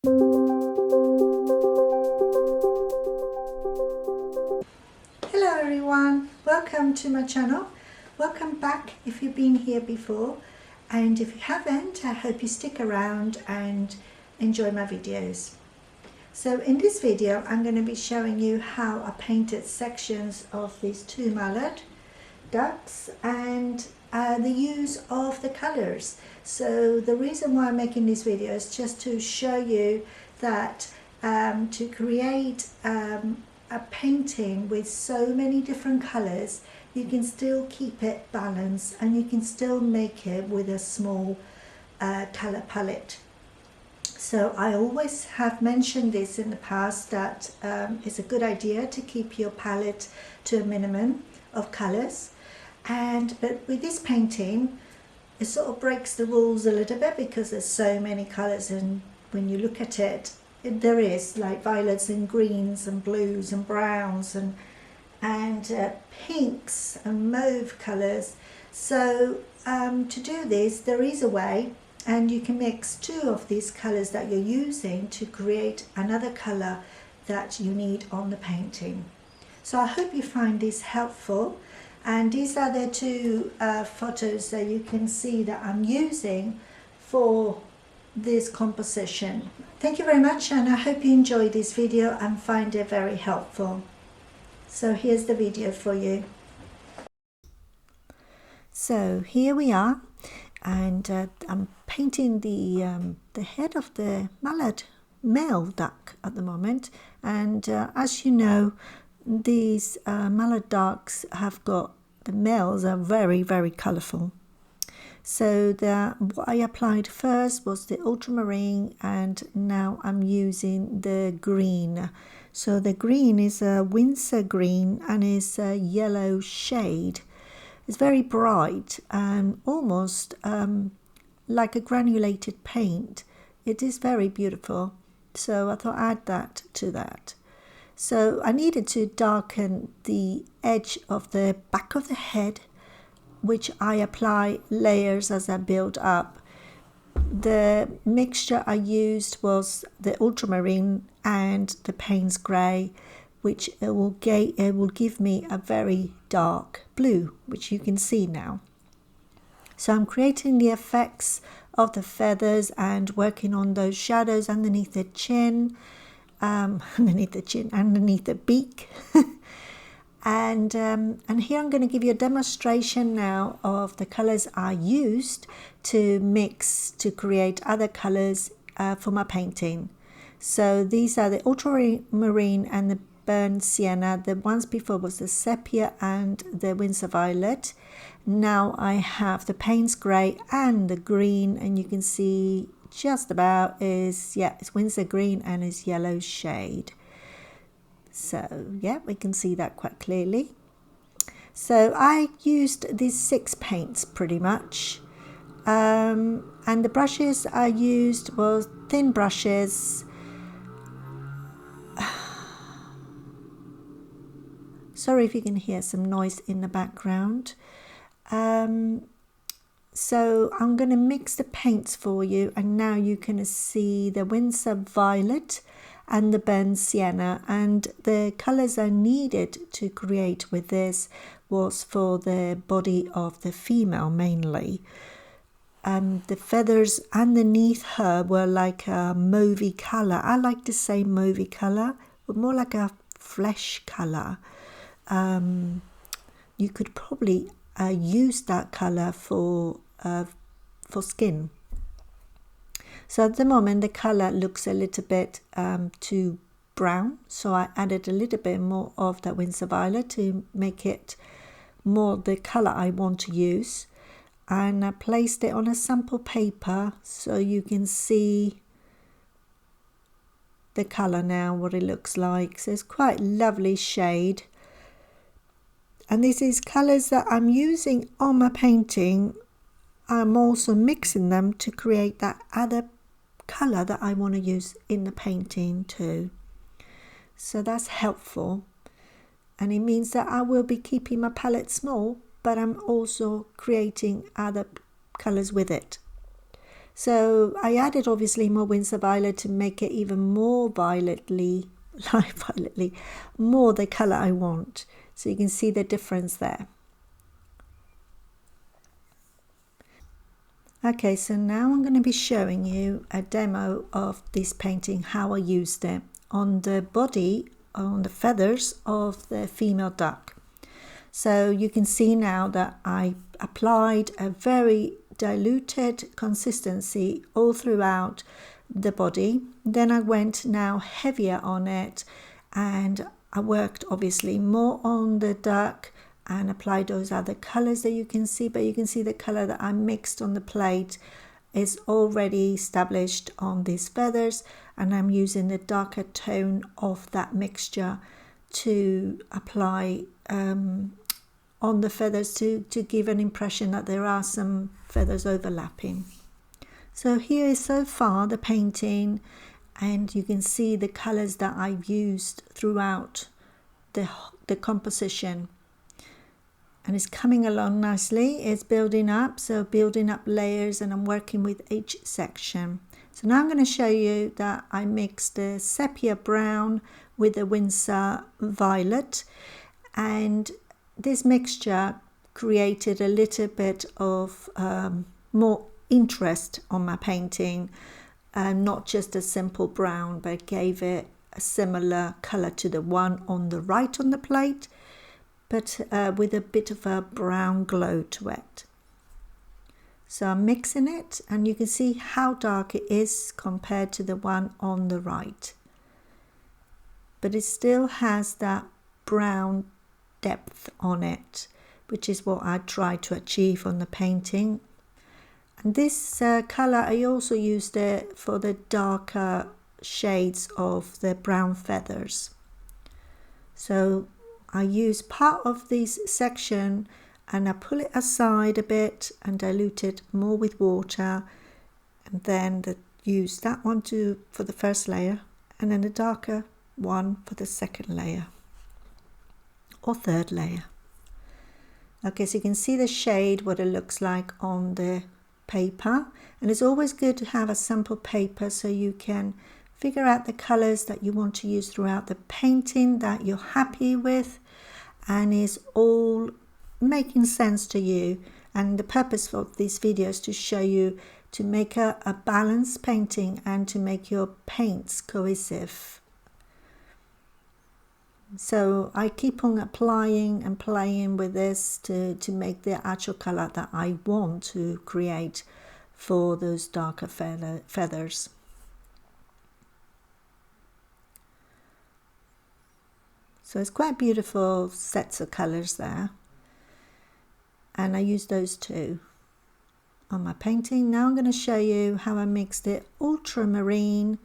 Hello everyone, welcome to my channel. Welcome back if you've been here before, and if you haven't, I hope you stick around and enjoy my videos. So in this video I'm going to be showing you how I painted sections of these two mallard ducks and the use of the colors. So the reason why I'm making this video is just to show you that to create a painting with so many different colors, you can still keep it balanced and you can still make it with a small color palette. So I always have mentioned this in the past, that it's a good idea to keep your palette to a minimum of colors. But with this painting, it sort of breaks the rules a little bit because there's so many colors, and when you look at it, there is like violets and greens and blues and browns and pinks and mauve colors. So to do this, there is a way, and you can mix two of these colors that you're using to create another color that you need on the painting. So I hope you find this helpful, and these are the two photos that you can see that I'm using for this composition. Thank you very much, and I hope you enjoy this video and find it very helpful. So here's the video for you. So here we are, and I'm painting the head of the mallard male duck at the moment. And as you know, these mallard ducks have got, the males are very, very colourful. So what I applied first was the ultramarine, and now I'm using the green. So the green is a Windsor green and is a yellow shade. It's very bright and almost like a granulated paint. It is very beautiful. So I thought I'd add that to that. So I needed to darken the edge of the back of the head, which I apply layers as I build up. The mixture I used was the ultramarine and the Payne's grey, which it will give me a very dark blue, which you can see now. So I'm creating the effects of the feathers and working on those shadows underneath the chin, underneath the beak. And here I'm going to give you a demonstration now of the colors I used to mix to create other colors for my painting. So these are the ultramarine and the burnt sienna. The ones before was the sepia and the Windsor violet. Now I have the Payne's grey and the green, and you can see just about it's Windsor green and is yellow shade. So yeah, we can see that quite clearly. So I used these 6 paints pretty much, and the brushes I used was thin brushes. Sorry if you can hear some noise in the background. So I'm going to mix the paints for you, and now you can see the Windsor violet and the burnt sienna, and the colors I needed to create with this was for the body of the female mainly. The feathers underneath her were like a mauvey color. I like to say mauvey color, but more like a flesh color. You could probably use that color for skin. So at the moment the color looks a little bit too brown, so I added a little bit more of that Windsor violet to make it more the color I want to use, and I placed it on a sample paper so you can see the color now, what it looks like. So it's quite lovely shade, and this is colors that I'm using on my painting. I'm also mixing them to create that other color that I want to use in the painting too. So that's helpful, and it means that I will be keeping my palette small, but I'm also creating other colors with it. So I added obviously more Winsor Violet to make it even more violetly, more the colour I want. So you can see the difference there. Okay, so now I'm going to be showing you a demo of this painting, how I used it on the body, on the feathers of the female duck. So you can see now that I applied a very diluted consistency all throughout the body. Then I went now heavier on it, and I worked obviously more on the duck and applied those other colors that you can see, but you can see the color that I mixed on the plate is already established on these feathers, and I'm using the darker tone of that mixture to apply on the feathers to give an impression that there are some feathers overlapping. So here is so far the painting, and you can see the colors that I've used throughout the composition. And it's coming along nicely. It's building up, so building up layers, and I'm working with each section. So now I'm going to show you that I mixed the sepia brown with the Winsor violet, and this mixture created a little bit of more interest on my painting, not just a simple brown, but gave it a similar color to the one on the right on the plate, but with a bit of a brown glow to it. So I'm mixing it, and you can see how dark it is compared to the one on the right, but it still has that brown depth on it, which is what I tried to achieve on the painting. And this color, I also used it for the darker shades of the brown feathers. So I use part of this section and I pull it aside a bit and dilute it more with water, and then use that one for the first layer, and then the darker one for the second layer or third layer. Okay, so you can see the shade, what it looks like on the paper, and it's always good to have a sample paper so you can figure out the colors that you want to use throughout the painting that you're happy with and is all making sense to you. And the purpose of this video is to show you to make a balanced painting and to make your paints cohesive. So I keep on applying and playing with this to make the actual color that I want to create for those darker feathers. So it's quite beautiful sets of colors there, and I use those too on my painting. Now I'm going to show you how I mixed it ultramarine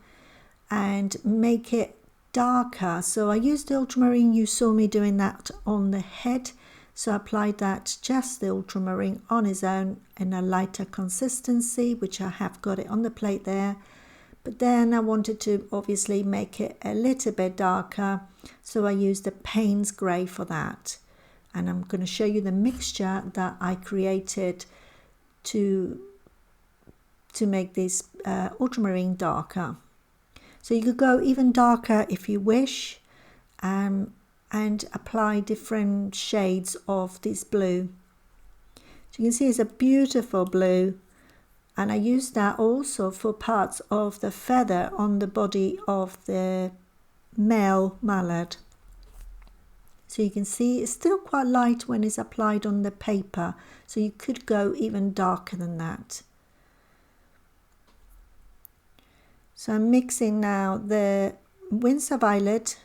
and make it darker. So I used the ultramarine, you saw me doing that on the head, so I applied that, just the ultramarine on its own in a lighter consistency, which I have got it on the plate there. But then I wanted to obviously make it a little bit darker, so I used the Payne's grey for that. And I'm going to show you the mixture that I created to make this ultramarine darker. So you could go even darker if you wish, and apply different shades of this blue. So you can see it's a beautiful blue, and I used that also for parts of the feather on the body of the male mallard. So you can see it's still quite light when it's applied on the paper, so you could go even darker than that. So I'm mixing now the Winsor Violet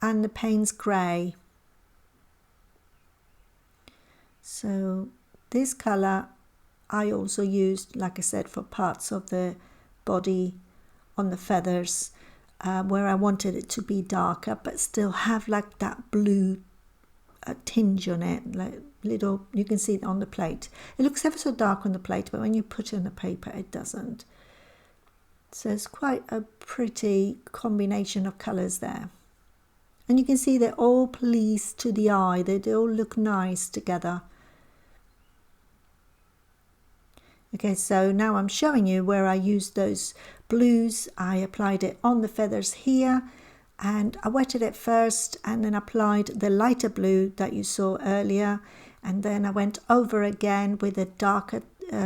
and the Payne's Grey. So this colour I also used, like I said, for parts of the body on the feathers, where I wanted it to be darker but still have like that blue tinge on it, like little, you can see it on the plate. It looks ever so dark on the plate, but when you put it on the paper it doesn't. So it's quite a pretty combination of colours there. And you can see they're all pleased to the eye, they all look nice together. Okay, so now I'm showing you where I used those blues. I applied it on the feathers here, and I wetted it first and then applied the lighter blue that you saw earlier, and then I went over again with a darker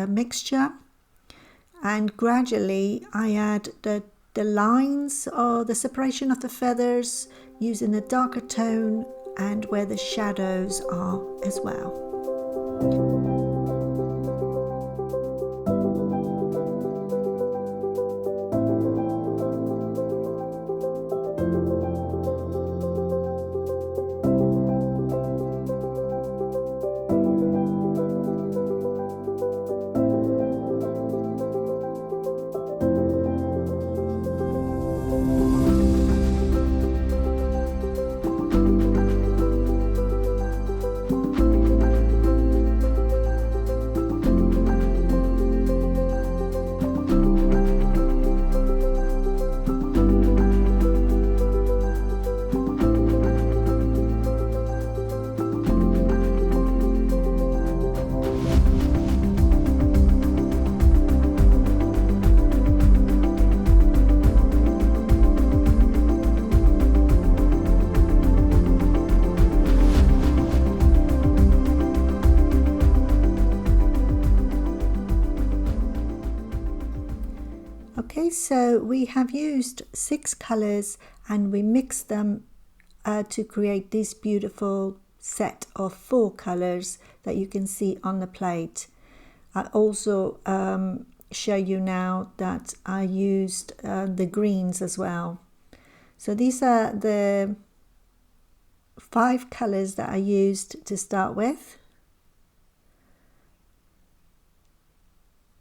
mixture, and gradually I add the lines or the separation of the feathers using a darker tone and where the shadows are as well. Okay, so we have used 6 colors and we mixed them to create this beautiful set of 4 colors that you can see on the plate. I also show you now that I used the greens as well. So these are the 5 colors that I used to start with.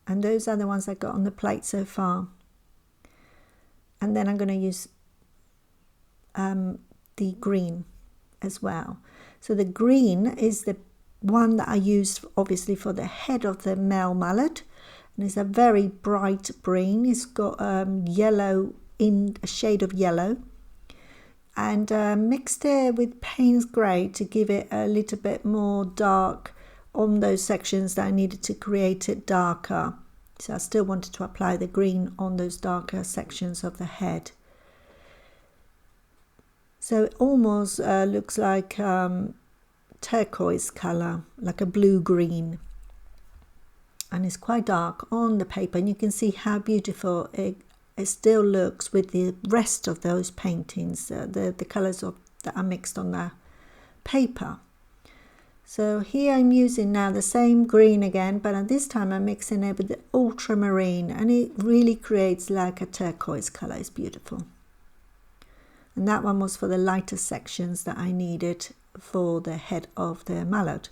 And those are the ones I got on the plate so far. And then I'm going to use the green as well. So the green is the one that I used obviously for the head of the male mallet. And it's a very bright green. It's got yellow, in a shade of yellow. And mixed it with Payne's Grey to give it a little bit more dark on those sections that I needed to create it darker. So I still wanted to apply the green on those darker sections of the head. So it almost looks like turquoise color, like a blue-green. And it's quite dark on the paper, and you can see how beautiful it still looks with the rest of those paintings, the colors that are mixed on the paper. So here I'm using now the same green again, but this time I'm mixing it with the ultramarine, and it really creates like a turquoise color. It's beautiful. And that one was for the lighter sections that I needed for the head of the mallard.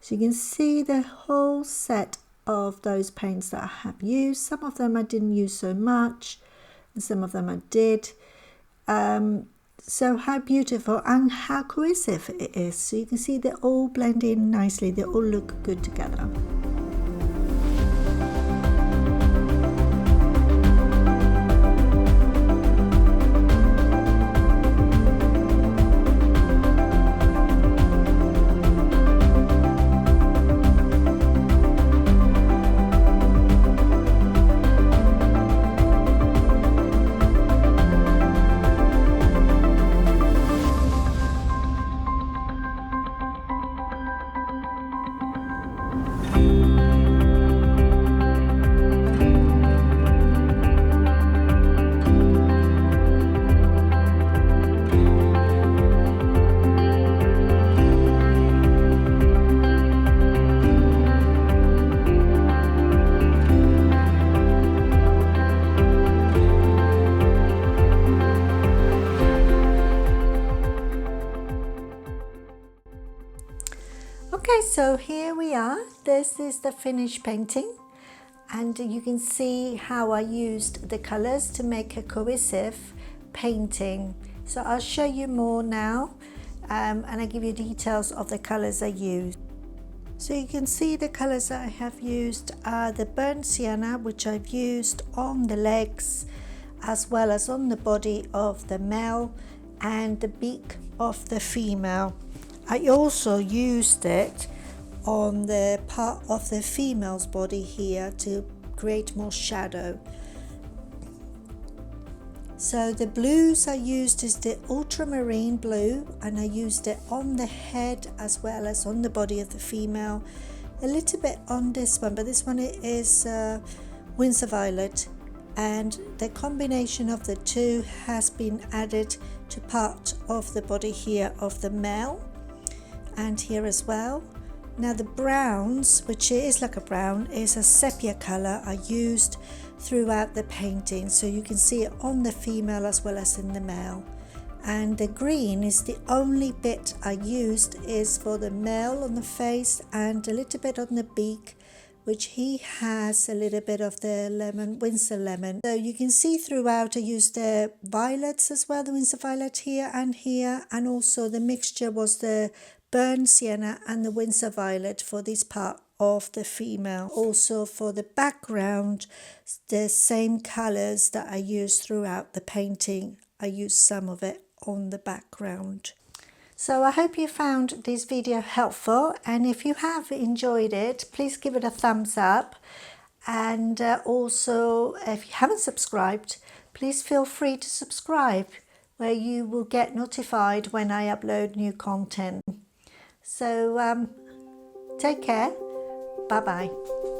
So you can see the whole set of those paints that I have used. Some of them I didn't use so much, and some of them I did. So how beautiful and how cohesive it is. So you can see they all blend in nicely. They all look good together. Okay, so here we are. This is the finished painting, and you can see how I used the colors to make a cohesive painting. So I'll show you more now, and I give you details of the colors I used. So you can see the colors that I have used are the burnt sienna, which I've used on the legs as well as on the body of the male and the beak of the female. I also used it on the part of the female's body here to create more shadow. So the blues I used is the ultramarine blue, and I used it on the head as well as on the body of the female. A little bit on this one, but this one is Windsor Violet, and the combination of the two has been added to part of the body here of the male and here as well. Now the browns, which is like a brown, is a sepia colour I used throughout the painting, so you can see it on the female as well as in the male. And the green is the only bit I used is for the male on the face and a little bit on the beak, which he has a little bit of the lemon, Windsor lemon. So you can see throughout I used the violets as well, the Windsor violet here, and also the mixture was the burnt sienna and the Windsor violet for this part of the female. Also for the background, the same colours that I used throughout the painting, I used some of it on the background. So I hope you found this video helpful, and if you have enjoyed it, please give it a thumbs up, and also if you haven't subscribed, please feel free to subscribe, where you will get notified when I upload new content. So take care, bye bye.